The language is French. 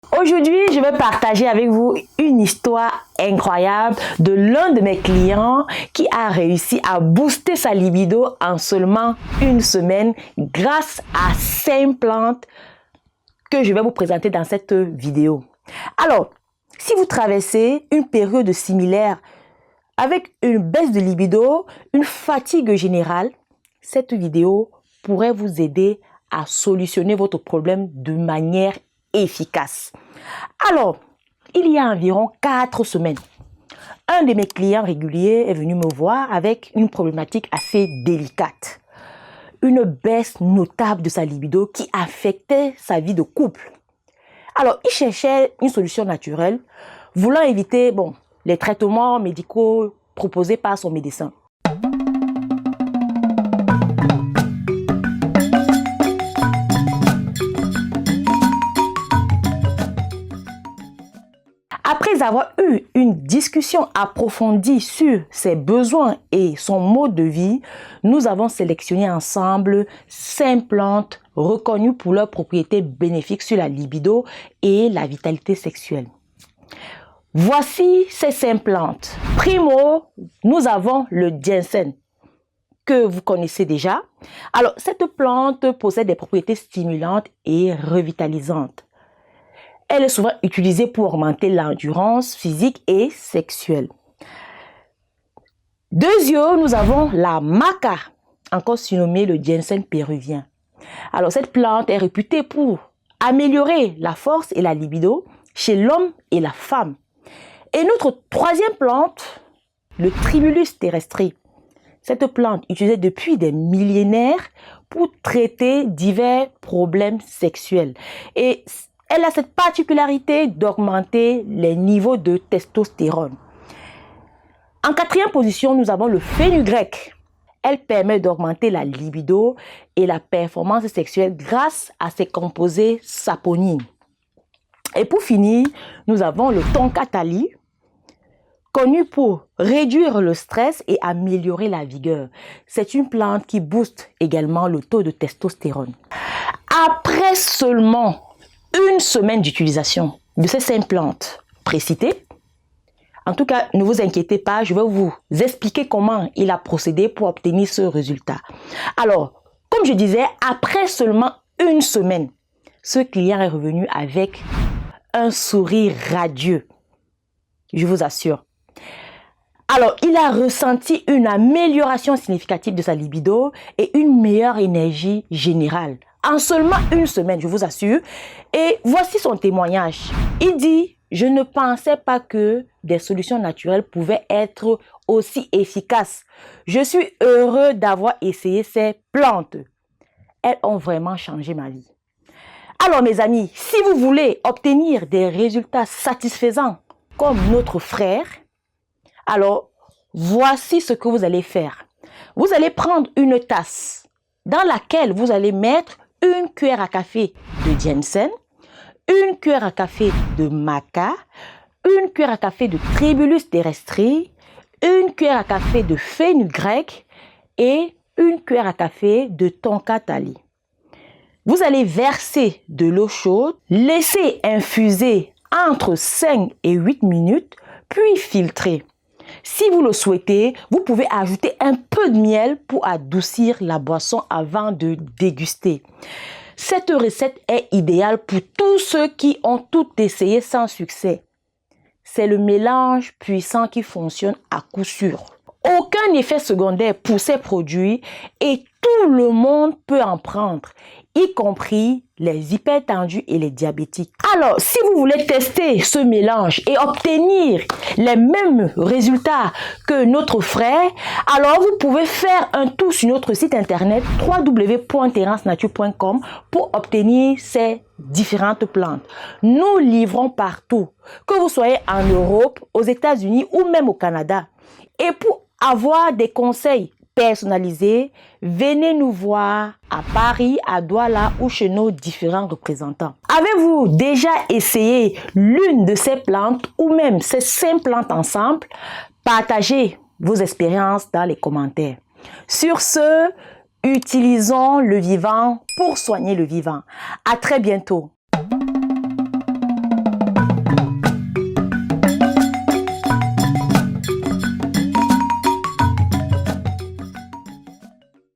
Aujourd'hui, je vais partager avec vous une histoire incroyable de l'un de mes clients qui a réussi à booster sa libido en seulement une semaine grâce à 5 plantes que je vais vous présenter dans cette vidéo. Alors, si vous traversez une période similaire avec une baisse de libido, une fatigue générale, cette vidéo pourrait vous aider à solutionner votre problème de manière efficace. Alors, il y a environ 4 semaines, un de mes clients réguliers est venu me voir avec une problématique assez délicate. Une baisse notable de sa libido qui affectait sa vie de couple. Alors, il cherchait une solution naturelle, voulant éviter les traitements médicaux proposés par son médecin. Après avoir eu une discussion approfondie sur ses besoins et son mode de vie, nous avons sélectionné ensemble 5 plantes reconnues pour leurs propriétés bénéfiques sur la libido et la vitalité sexuelle. Voici ces 5 plantes. Primo, nous avons le ginseng, que vous connaissez déjà. Alors, cette plante possède des propriétés stimulantes et revitalisantes. Elle est souvent utilisée pour augmenter l'endurance physique et sexuelle. Deuxièmement, nous avons la maca, encore surnommée le ginseng péruvien. Alors, cette plante est réputée pour améliorer la force et la libido chez l'homme et la femme. Et notre troisième plante, le Tribulus terrestri. Cette plante utilisée depuis des millénaires pour traiter divers problèmes sexuels. Et elle a cette particularité d'augmenter les niveaux de testostérone. En 4e position, nous avons le fenugrec. Elle permet d'augmenter la libido et la performance sexuelle grâce à ses composés saponines. Et pour finir, nous avons le tonkatali, connu pour réduire le stress et améliorer la vigueur. C'est une plante qui booste également le taux de testostérone. Après seulement une semaine d'utilisation de ces 5 plantes précitées, en tout cas, ne vous inquiétez pas, je vais vous expliquer comment il a procédé pour obtenir ce résultat. Alors, comme je disais, après seulement une semaine, ce client est revenu avec un sourire radieux, je vous assure. Alors, il a ressenti une amélioration significative de sa libido et une meilleure énergie générale. En seulement une semaine, je vous assure. Et voici son témoignage. Il dit, je ne pensais pas que des solutions naturelles pouvaient être aussi efficaces. Je suis heureux d'avoir essayé ces plantes. Elles ont vraiment changé ma vie. Alors mes amis, si vous voulez obtenir des résultats satisfaisants comme notre frère, alors voici ce que vous allez faire. Vous allez prendre une tasse dans laquelle vous allez mettre une cuillère à café de ginseng, une cuillère à café de maca, une cuillère à café de Tribulus terrestri, une cuillère à café de fenugrec et une cuillère à café de tonkatali. Vous allez verser de l'eau chaude, laisser infuser entre 5 et 8 minutes, puis filtrer. Si vous le souhaitez, vous pouvez ajouter un peu de miel pour adoucir la boisson avant de déguster. Cette recette est idéale pour tous ceux qui ont tout essayé sans succès. C'est le mélange puissant qui fonctionne à coup sûr. Aucun effet secondaire pour ces produits et tout le monde peut en prendre, y compris les hypertendus et les diabétiques. Alors, si vous voulez tester ce mélange et obtenir les mêmes résultats que notre frère, alors vous pouvez faire un tour sur notre site internet www.terrancenature.com pour obtenir ces différentes plantes. Nous livrons partout, que vous soyez en Europe, aux États-Unis ou même au Canada. Et pour avoir des conseils personnalisés, venez nous voir à Paris, à Douala ou chez nos différents représentants. Avez-vous déjà essayé l'une de ces plantes ou même ces 5 plantes ensemble? Partagez vos expériences dans les commentaires. Sur ce, utilisons le vivant pour soigner le vivant. À très bientôt.